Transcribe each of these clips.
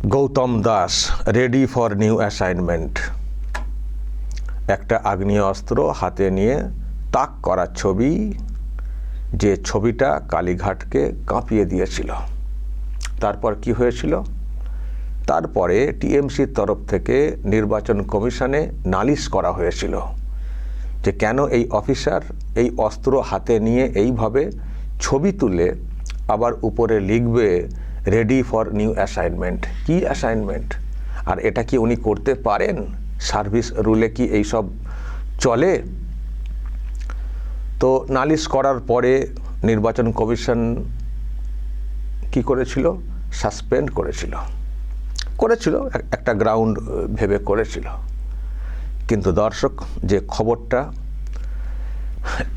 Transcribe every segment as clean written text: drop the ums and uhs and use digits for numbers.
Gautam Das ready for new assignment. একটা আগ্নেয় অস্ত্র হাতে নিয়ে তাক করা ছবি, যে ছবিটা কালীঘাটকে কাঁপিয়ে দিয়েছিল। তারপর কি হয়েছিল? তারপরে টিএমসির তরফ থেকে নির্বাচন কমিশনে নালিশ করা হয়েছিল যে কেন এই অফিসার এই অস্ত্র হাতে নিয়ে এইভাবে ছবি তুলে আবার উপরে লিখবে রেডি ফর নিউ অ্যাসাইনমেন্ট। কি অ্যাসাইনমেন্ট? আর এটা কি উনি করতে পারেন? সার্ভিস রুলে কি এইসব চলে? তো নালিশ করার পরে নির্বাচন কমিশন কি করেছিল? সাসপেন্ড করেছিল একটা গ্রাউন্ড ভেবে করেছিল। কিন্তু দর্শক, যে খবরটা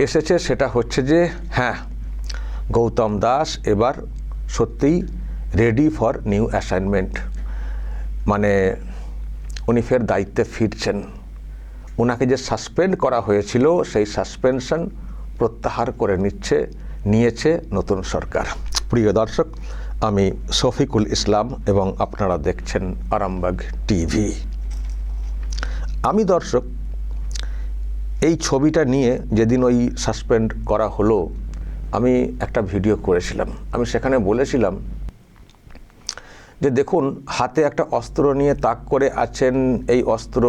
এসেছে সেটা হচ্ছে যে হ্যাঁ, গৌতম দাস এবার সত্যিই রেডি ফর নিউ অ্যাসাইনমেন্ট, মানে উনি ফের দায়িত্বে ফিরছেন। ওনাকে যে সাসপেন্ড করা হয়েছিল সেই সাসপেনশন প্রত্যাহার করে নিয়েছে নতুন সরকার। প্রিয় দর্শক, আমি শফিকুল ইসলাম এবং আপনারা দেখছেন আরামবাগ টিভি। আমি দর্শক এই ছবিটা নিয়ে যেদিন ওই সাসপেন্ড করা হলো, আমি একটা ভিডিও করেছিলাম। আমি সেখানে বলেছিলাম যে দেখুন, হাতে একটা অস্ত্র নিয়ে তাক করে আছেন। এই অস্ত্র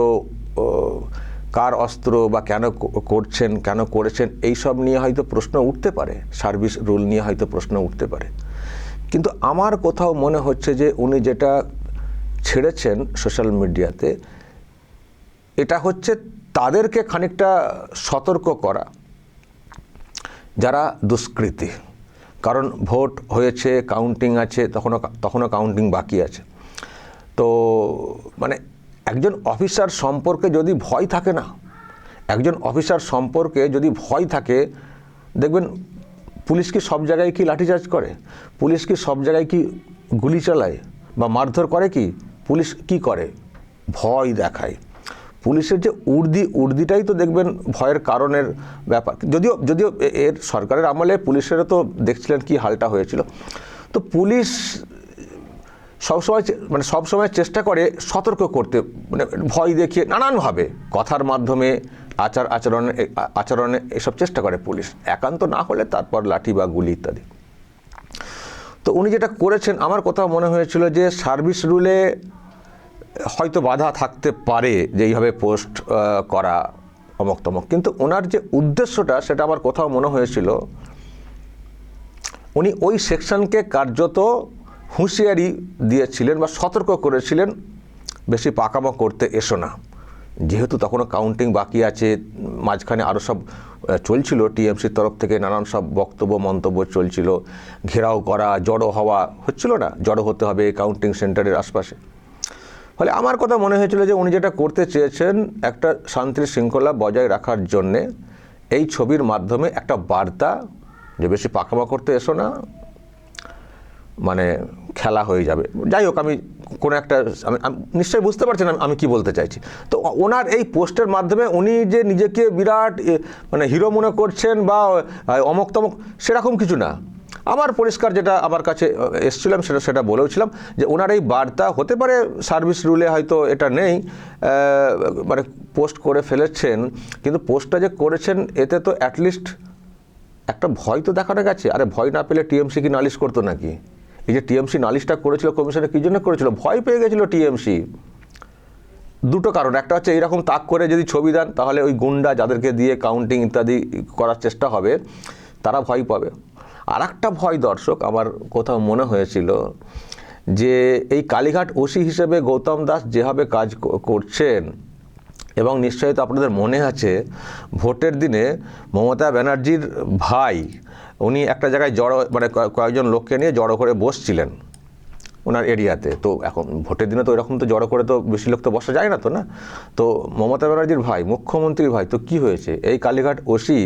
কার অস্ত্র বা কেন করছেন, কেন করেছেন, এইসব নিয়ে হয়তো প্রশ্ন উঠতে পারে, সার্ভিস রুল নিয়ে হয়তো প্রশ্ন উঠতে পারে। কিন্তু আমার কোথাও মনে হচ্ছে যে উনি যেটা ছেড়েছেন সোশ্যাল মিডিয়াতে, এটা হচ্ছে তাদেরকে খানিকটা সতর্ক করা যারা দুষ্কৃতী। কারণ ভোট হয়েছে, কাউন্টিং আছে, তখনও কাউন্টিং বাকি আছে। তো মানে একজন অফিসার সম্পর্কে যদি ভয় থাকে না, একজন অফিসার সম্পর্কে যদি ভয় থাকে, দেখবেন পুলিশ কি সব জায়গায় কি লাঠিচার্জ করে? পুলিশ কি সব জায়গায় কি গুলি চালায় বা মারধর করে? কি পুলিশ কি করে? ভয় দেখায়। পুলিশের যে উর্দিটাই তো দেখবেন ভয়ের কারণের ব্যাপার। যদিও এর সরকারের আমলে পুলিশেরও তো দেখছিলেন কি হালটা হয়েছিল। তো পুলিশ সবসময় চেষ্টা করে সতর্ক করতে, মানে ভয় দেখিয়ে নানানভাবে, কথার মাধ্যমে, আচরণে এসব চেষ্টা করে পুলিশ। একান্ত না হলে তারপর লাঠি বা গুলি ইত্যাদি। তো উনি যেটা করেছেন, আমার কোথাও মনে হয়েছিল যে সার্ভিস রুলে হয়তো বাধা থাকতে পারে যে এইভাবে পোস্ট করা অমক তমক, কিন্তু ওনার যে উদ্দেশ্যটা সেটা আমার কোথাও মনে হয়েছিল উনি ওই সেকশনকে কার্যত হুঁশিয়ারি দিয়েছিলেন বা সতর্ক করেছিলেন, বেশি পাকামো করতে এসো না। যেহেতু তখনও কাউন্টিং বাকি আছে, মাঝখানে আরও সব চলছিল, টিএমসির তরফ থেকে নানান সব বক্তব্য মন্তব্য চলছিল, ঘেরাও করা, জড়ো হওয়া হচ্ছিল না, জড়ো হতে হবে কাউন্টিং সেন্টারের আশপাশে। ফলে আমার কথা মনে হয়েছিল যে উনি যেটা করতে চেয়েছেন, একটা শান্তি শৃঙ্খলা বজায় রাখার জন্যে এই ছবির মাধ্যমে একটা বার্তা যে বেশি পাকামো করতে এসো না, মানে খেলা হয়ে যাবে। যাই হোক, আমি কোনো একটা নিশ্চয়ই বুঝতে পারছেন আমি কি বলতে চাইছি। তো ওনার এই পোস্টের মাধ্যমে উনি যে নিজেকে বিরাট মানে হিরো মনে করছেন বা অমক তমক, সেরকম কিছু না। আমার পরিষ্কার যেটা আমার কাছে এসেছিলাম সেটা বলেওছিলাম যে ওনার এই বার্তা হতে পারে সার্ভিস রুলে হয়তো এটা নেই, মানে পোস্ট করে ফেলেছেন, কিন্তু পোস্টটা যে করেছেন এতে তো অ্যাটলিস্ট একটা ভয় তো দেখানো গেছে। আরে ভয় না পেলে টিএমসি কি নালিশ করতো নাকি? এই যে টিএমসি নালিশটা করেছিল কমিশনে, কী জন্য করেছিল? ভয় পেয়ে গেছিল টিএমসি। দুটো কারণ, একটা হচ্ছে এইরকম তাক করে যদি ছবি দেন তাহলে ওই গুন্ডা যাদেরকে দিয়ে কাউন্টিং ইত্যাদি করার চেষ্টা হবে তারা ভয় পাবে। আর একটা ভয় দর্শক আমার কোথাও মনে হয়েছিল যে এই কালীঘাট ওসি হিসেবে গৌতম দাস যেভাবে কাজ করছেন, এবং নিশ্চয়ই তো আপনাদের মনে আছে ভোটের দিনে মমতা ব্যানার্জির ভাই উনি একটা জায়গায় মানে কয়েকজন লোককে নিয়ে জড়ো করে বসছিলেন ওনার এরিয়াতে। তো এখন ভোটের দিনে তো এরকম তো জড়ো করে তো বেশি লোক তো বসা যায় না, তো না। তো মমতা ব্যানার্জির ভাই, মুখ্যমন্ত্রীর ভাই, তো কি হয়েছে, এই কালীঘাট ওসি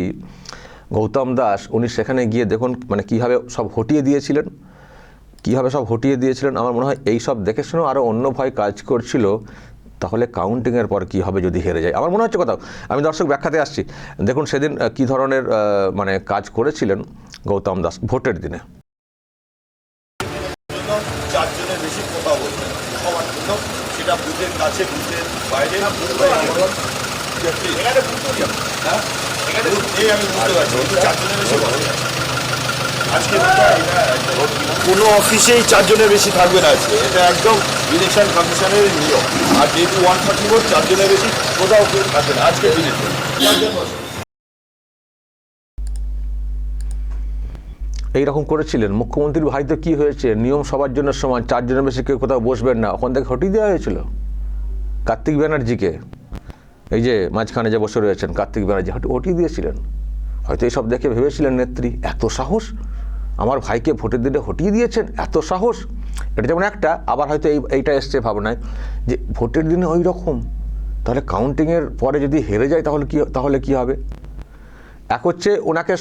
গৌতম দাস উনি সেখানে গিয়ে দেখুন মানে কীভাবে সব হটিয়ে দিয়েছিলেন। আমার মনে হয় এই সব দেখে শুনেও আরও অন্য ভয় কাজ করছিল, তাহলে কাউন্টিংয়ের পর কী হবে যদি হেরে যায়। আমার মনে হচ্ছে কোথাও, আমি দর্শক ব্যাখ্যাতে আসছি। দেখুন সেদিন কী ধরনের মানে কাজ করেছিলেন গৌতম দাস ভোটের দিনে। জন্য 4 জনের বেশি কোথাও বলবে না, সবার জন্য, সেটা বুথের কাছে বুথের বাইরে। এখানে বুথ হ্যাঁ এখানে এই আমি বুঝতে পারছি, কিন্তু 4 জনের বেশি বলা যায় আজকে। কোনো অফিসেই 4 জনের বেশি থাকবে না আজকে, এটা একদম ইলেকশন কমিশনের নিয়ম। আর যেহেতু 134 4 জনের বেশি কোথাও কেউ থাকবে না আজকে দিনে। এইরকম করেছিলেন মুখ্যমন্ত্রীর ভাই, তো কী হয়েছে, নিয়ম সবার জন্য সমান, 4 জনের বেশি কেউ কোথাও বসবেন না, ওখান থেকে হটিয়ে দেওয়া হয়েছিল কার্তিক ব্যানার্জিকে। এই যে মাঝখানে যে বসে রয়েছেন কার্তিক ব্যানার্জি, হটিয়ে দিয়েছিলেন। হয়তো এইসব দেখে ভেবেছিলেন নেত্রী এত সাহস, আমার ভাইকে ভোটের দিনে হটিয়ে দিয়েছেন, এত সাহস। এটা যেমন একটা, আবার হয়তো এইটা এসছে ভাবনায় যে ভোটের দিনে ওই রকম, তাহলে কাউন্টিংয়ের পরে যদি হেরে যায় তাহলে কি হবে। এক হচ্ছে ওনাকে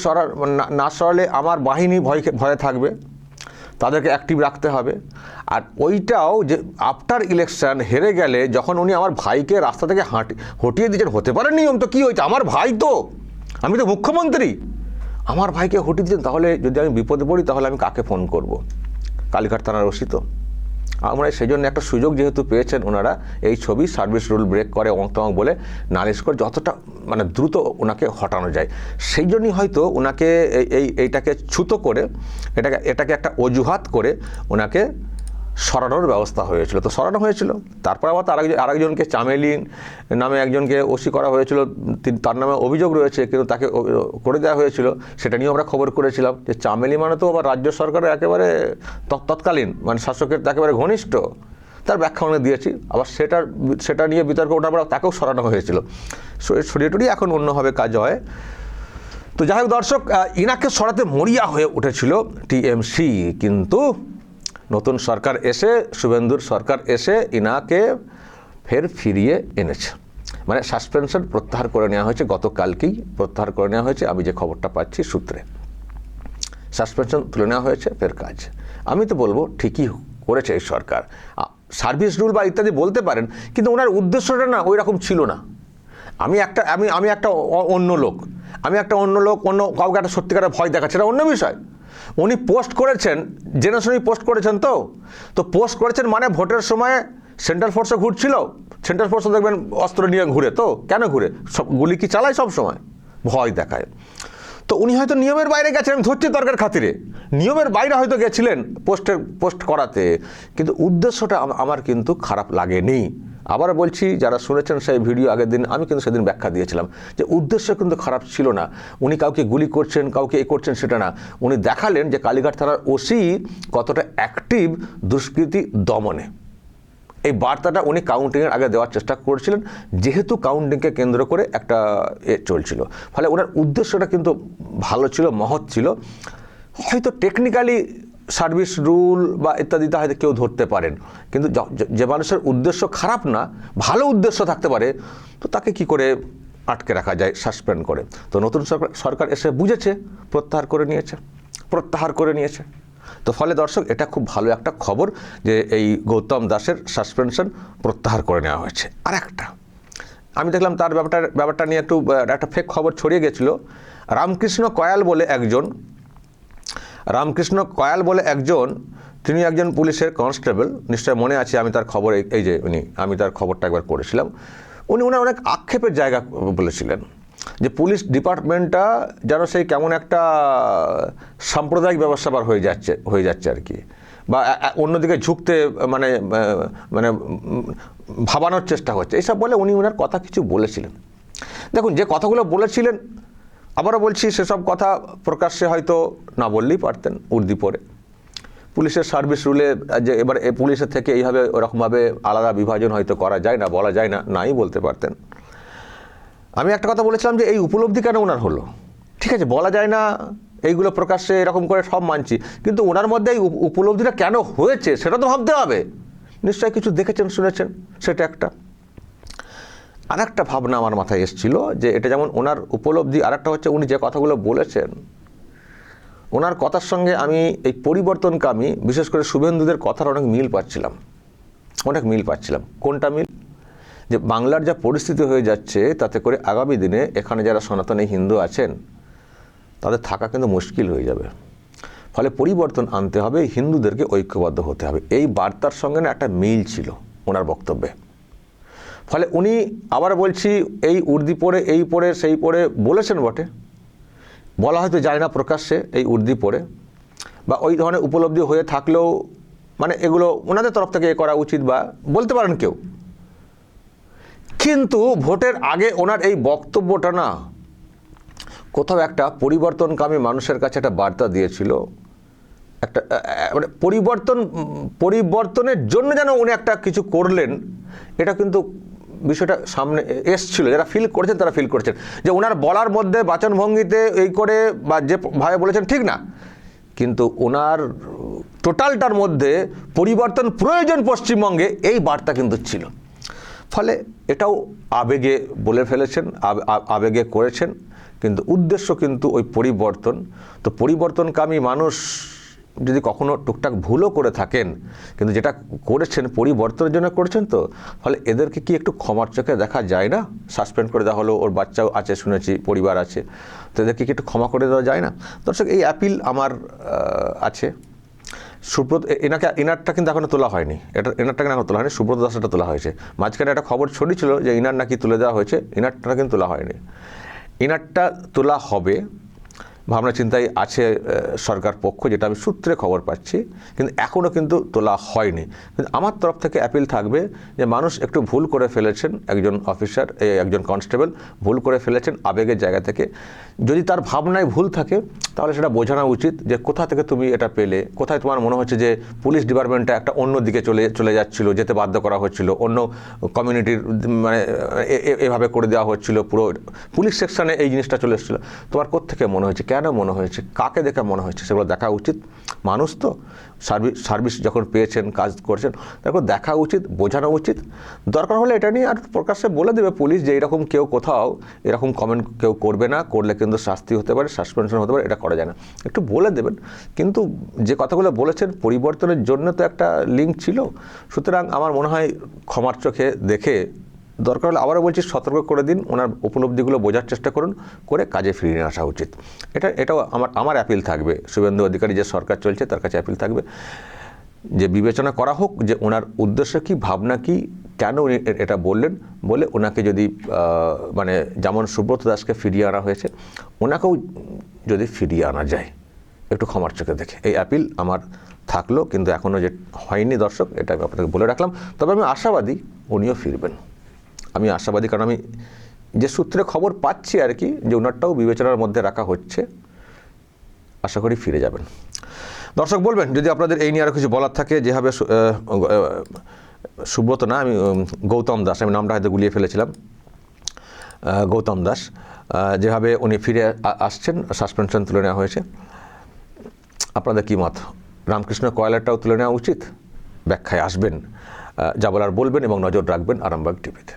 না সরালে আমার বাহিনী ভয়ে থাকবে, তাদেরকে অ্যাক্টিভ রাখতে হবে। আর ওইটাও যে আফটার ইলেকশন হেরে গেলে যখন উনি আমার ভাইকে রাস্তা থেকে হটিয়ে দিয়েছেন, হতে পারে নিয়ম, তো কী হয়েছে, আমার ভাই তো, আমি তো মুখ্যমন্ত্রী, আমার ভাইকে হটিয়ে দিয়েছেন, তাহলে যদি আমি বিপদে পড়ি তাহলে আমি কাকে ফোন করব? কালীঘাট থানার ওসি তো। আমরা সেই জন্য একটা সুযোগ যেহেতু পেয়েছেন ওনারা, এই ছবি সার্ভিস রুল ব্রেক করে অঙ্ক বলে নালিশ করে যতটা মানে দ্রুত ওনাকে হটানো যায়, সেই জন্যই হয়তো ওনাকে এইটাকে ছুতো করে এটাকে একটা অজুহাত করে ওনাকে সরানোর ব্যবস্থা হয়েছিল। তো সরানো হয়েছিল, তারপর আবার আরেকজনকে চামেলি নামে একজনকে ওসি করা হয়েছিল, তার নামে অভিযোগ রয়েছে, কিন্তু তাকে করে দেওয়া হয়েছিল। সেটা নিয়েও আমরা খবর করেছিলাম যে চামেলি মানে তো আবার রাজ্য সরকারের একেবারে তৎকালীন মানে শাসকের একেবারে ঘনিষ্ঠ, তার ব্যাখ্যা অনেক দিয়েছি। আবার সেটা নিয়ে বিতর্ক ওঠার পর তাকেও সরানো হয়েছিল। সরিয়ে টরিয়ে এখন অন্যভাবে কাজ হয়। তো যাই হোক দর্শক, ইনাকে সরাতে মরিয়া হয়ে উঠেছিল টিএমসি, কিন্তু নতুন সরকার এসে, শুভেন্দুর সরকার এসে ইনাকে ফের ফিরিয়ে এনেছে। মানে সাসপেনশন প্রত্যাহার করে নেওয়া হয়েছে, গতকালকেই প্রত্যাহার করে নেওয়া হয়েছে, আমি যে খবরটা পাচ্ছি সূত্রে। সাসপেনশন তুলে নেওয়া হয়েছে, ফের কাজ। আমি তো বলবো ঠিকই করেছে এই সরকার। সার্ভিস রুল বা ইত্যাদি বলতে পারেন, কিন্তু ওনার উদ্দেশ্যটা না ওই রকম ছিল না। আমি একটা অন্য লোক, অন্য কাউকে একটা সত্যিকারের ভয় দেখাচ্ছে, এটা অন্য বিষয়। উনি পোস্ট করেছেন, জেনে শুনেই পোস্ট করেছেন, তো পোস্ট করেছেন মানে ভোটের সময় সেন্ট্রাল ফোর্সে ঘুরছিল, সেন্ট্রাল ফোর্সে দেখবেন অস্ত্র নিয়ে ঘুরে, তো কেন ঘুরে, সব গুলি কি চালায় সব সময়, ভয় দেখায়। তো উনি হয়তো নিয়মের বাইরে গেছেন, আমি ধরছি তর্কের খাতিরে, নিয়মের বাইরে হয়তো গেছিলেন পোস্ট করাতে, কিন্তু উদ্দেশ্যটা আমার কিন্তু খারাপ লাগেনি। আবার বলছি, যারা শুনেছেন সেই ভিডিও আগের দিন, আমি কিন্তু সেদিন ব্যাখ্যা দিয়েছিলাম যে উদ্দেশ্য কিন্তু খারাপ ছিল না। উনি কাউকে গুলি করছেন, কাউকে করছেন সেটা না, উনি দেখালেন যে কালীঘাট থানার ওসি কতটা অ্যাক্টিভ দুষ্কৃতি দমনে। এই বার্তাটা উনি কাউন্টিংয়ের আগে দেওয়ার চেষ্টা করেছিলেন, যেহেতু কাউন্টিংকে কেন্দ্র করে একটা চলছিল। ফলে ওনার উদ্দেশ্যটা কিন্তু ভালো ছিল, মহৎ ছিল। হয়তো টেকনিক্যালি সার্ভিস রুল বা ইত্যাদিতে হয়তো কেউ ধরতে পারেন, কিন্তু যে মানুষের উদ্দেশ্য খারাপ না, ভালো উদ্দেশ্য থাকতে পারে, তো তাকে কি করে আটকে রাখা যায় সাসপেন্ড করে। তো নতুন সরকার এসে বুঝেছে, প্রত্যাহার করে নিয়েছে। তো ফলে দর্শক, এটা খুব ভালো একটা খবর যে এই গৌতম দাসের সাসপেনশন প্রত্যাহার করে নেওয়া হয়েছে। আর একটা আমি দেখলাম তার ব্যাপারটা নিয়ে একটা ফেক খবর ছড়িয়ে গেছিল। রামকৃষ্ণ কয়াল বলে একজন তিনি একজন পুলিশের কনস্টেবল, নিশ্চয় মনে আছে, আমি তার খবর আমি তার খবরটা একবার পড়েছিলাম। ওনার অনেক আক্ষেপের জায়গা বলেছিলেন যে পুলিশ ডিপার্টমেন্টটা যেন সেই কেমন একটা সাম্প্রদায়িক ব্যবস্থা হয়ে যাচ্ছে আর কি, বা অন্যদিকে ঝুঁকতে মানে ভাবানোর চেষ্টা হচ্ছে, এইসব বলে ওনার কথা কিছু বলেছিলেন। দেখুন, যে কথাগুলো বলেছিলেন, আবারও বলছি, সেসব কথা প্রকাশ্যে হয়তো না বললেই পারতেন উর্দি পরে। পুলিশের সার্ভিস রুলে যে এবার পুলিশের থেকে এইভাবে ওরকমভাবে আলাদা বিভাজন হয়তো করা যায় না, বলা যায় না, নাই বলতে পারতেন। আমি একটা কথা বলেছিলাম যে এই উপলব্ধি কেন ওনার হলো, ঠিক আছে, বলা যায় না, এইগুলো প্রকাশ্যে এরকম করে সব মানছি, কিন্তু ওনার মধ্যে এই উপলব্ধিটা কেন হয়েছে সেটা তো ভাবতে হবে। নিশ্চয়ই কিছু দেখেছেন, শুনেছেন, সেটা একটা। আর একটা ভাবনা আমার মাথায় এসেছিল যে এটা যেমন ওনার উপলব্ধি, আর একটা হচ্ছে উনি যে কথাগুলো বলেছেন, ওনার কথার সঙ্গে আমি এই পরিবর্তনকামী বিশেষ করে শুভেন্দুদের কথার অনেক মিল পাচ্ছিলাম। কোনটা মিল? যে বাংলার যা পরিস্থিতি হয়ে যাচ্ছে, তাতে করে আগামী দিনে এখানে যারা সনাতনী হিন্দু আছেন তাদের থাকা কিন্তু মুশকিল হয়ে যাবে। ফলে পরিবর্তন আনতে হবে, হিন্দুদেরকে ঐক্যবদ্ধ হতে হবে। এই বার্তার সঙ্গে না একটা মিল ছিল ওনার বক্তব্যে। ফলে উনি আবার বলছি এই উর্দি পড়ে, এই পড়ে, সেই পড়ে বলেছেন বটে, বলা হয়তো যায় না প্রকাশ্যে এই উর্দি পড়ে, বা ওই ধরনের উপলব্ধি হয়ে থাকলেও মানে এগুলো ওনাদের তরফ থেকে করা উচিত বা বলতে পারেন কেউ। কিন্তু ভোটের আগে ওনার এই বক্তব্যটা না কোথাও একটা পরিবর্তনকামী মানুষের কাছে একটা বার্তা দিয়েছিল, একটা মানে পরিবর্তনের জন্য যেন উনি একটা কিছু করলেন, এটা কিন্তু বিষয়টা সামনে এসছিল। যারা ফিল করেছেন তারা ফিল করেছেন যে ওনার বলার মধ্যে বাচনভঙ্গিতে এই করে বা যে ভাবে বলেছেন ঠিক না, কিন্তু ওনার টোটালটার মধ্যে পরিবর্তন প্রয়োজন পশ্চিমবঙ্গে, এই বার্তা কিন্তু ছিল। ফলে এটাও আবেগে বলে ফেলেছেন, আবেগে করেছেন, কিন্তু উদ্দেশ্য কিন্তু ওই পরিবর্তন। তো পরিবর্তনকামী মানুষ যদি কখনো টুকটাক ভুলও করে থাকেন, কিন্তু যেটা করেছেন পরিবর্তনের জন্য করেছেন, তো ফলে এদেরকে কি একটু ক্ষমার চোখে দেখা যায় না? সাসপেন্ড করে দেওয়া হলো, ওর বাচ্চাও আছে শুনেছি, পরিবার আছে, তো এদেরকে কি একটু ক্ষমা করে দেওয়া যায় না? দর্শক, এই অ্যাপিল আমার আছে। সুব্রত ইনারটা কিন্তু এখনো তোলা হয়নি, ইনারটা কিন্তু এখনো তোলা হয়নি, সুব্রত দাসটা তোলা হয়েছে। মাঝখানে একটা খবর ছড়িয়েছিল যে ইনার নাকি তুলে দেওয়া হয়েছে, ইনারটা কিন্তু তোলা হয়নি। ইনারটা তোলা হবে ভাবনা চিন্তায় আছে সরকার পক্ষ, যেটা আমি সূত্রে খবর পাচ্ছি, কিন্তু এখনও কিন্তু তোলা হয়নি। কিন্তু আমার তরফ থেকে অ্যাপিল থাকবে যে মানুষ একটু ভুল করে ফেলেছেন, একজন অফিসার, একজন কনস্টেবল ভুল করে ফেলেছেন আবেগের জায়গা থেকে। যদি তার ভাবনায় ভুল থাকে তাহলে সেটা বোঝানো উচিত যে কোথা থেকে তুমি এটা পেলে, কোথায় তোমার মনে হচ্ছে যে পুলিশ ডিপার্টমেন্টটা একটা অন্য দিকে চলে যাচ্ছিল, যেতে বাধ্য করা হচ্ছিল, অন্য কমিউনিটির মানে এভাবে করে দেওয়া হচ্ছিল, পুরো পুলিশ সেকশনে এই জিনিসটা চলে এসেছিল। তোমার কোত্থেকে মনে হয়েছে, কেন মনে হয়েছে, কাকে দেখে মনে হয়েছে, সেগুলো দেখা উচিত। মানুষ তো সার্ভিস যখন পেয়েছেন, কাজ করছেন, তারপর দেখা উচিত, বোঝানো উচিত। দরকার হলে এটা নিয়ে আর প্রকাশ্যে বলে দেবে পুলিশ যে এরকম কেউ কোথাও এরকম কমেন্ট কেউ করবে না, করলে কিন্তু শাস্তি হতে পারে, সাসপেনশন হতে পারে, এটা করা যায় না, একটু বলে দেবেন। কিন্তু যে কথাগুলো বলেছেন পরিবর্তনের জন্য তো একটা লিঙ্ক ছিল, সুতরাং আমার মনে হয় ক্ষমার চোখে দেখে, দরকার হলে আবারও বলছি সতর্ক করে দিন, ওনার উপলব্ধিগুলো বোঝার চেষ্টা করুন, করে কাজে ফিরিয়ে আসা উচিত। এটাও আমার অ্যাপিল থাকবে। শুভেন্দু অধিকারী যে সরকার চলছে তার কাছে অ্যাপিল থাকবে যে বিবেচনা করা হোক যে ওনার উদ্দেশ্য কী, ভাবনা কী, কেন উনি এটা বললেন, বলে ওনাকে যদি মানে যেমন সুব্রত দাসকে ফিরিয়ে আনা হয়েছে, ওনাকেও যদি ফিরিয়ে আনা যায় একটু ক্ষমার চোখে দেখে। এই অ্যাপিল আমার থাকলো, কিন্তু এখনও যে হয়নি দর্শক, এটা আমি আপনাকে বলে রাখলাম। তবে আমি আশাবাদী উনিও ফিরবেন, আমি আশাবাদী, কারণ আমি যে সূত্রে খবর পাচ্ছি আর কি, যে ওনারটাও বিবেচনার মধ্যে রাখা হচ্ছে, আশা করি ফিরে যাবেন। দর্শক বলবেন যদি আপনাদের এই নিয়ে আরও কিছু বলার থাকে, যেভাবে সুব্রত না, আমি গৌতম দাস, আমি নামটা হয়তো গুলিয়ে ফেলেছিলাম, গৌতম দাস, যেভাবে উনি ফিরে আসছেন, সাসপেনশন তুলে নেওয়া হয়েছে, আপনাদের কী মত? রামকৃষ্ণ কয়লারটাও তুলে নেওয়া উচিত? ব্যাখ্যায় আসবেন, যা বলার বলবেন এবং নজর রাখবেন আরামবাগ টিভিতে।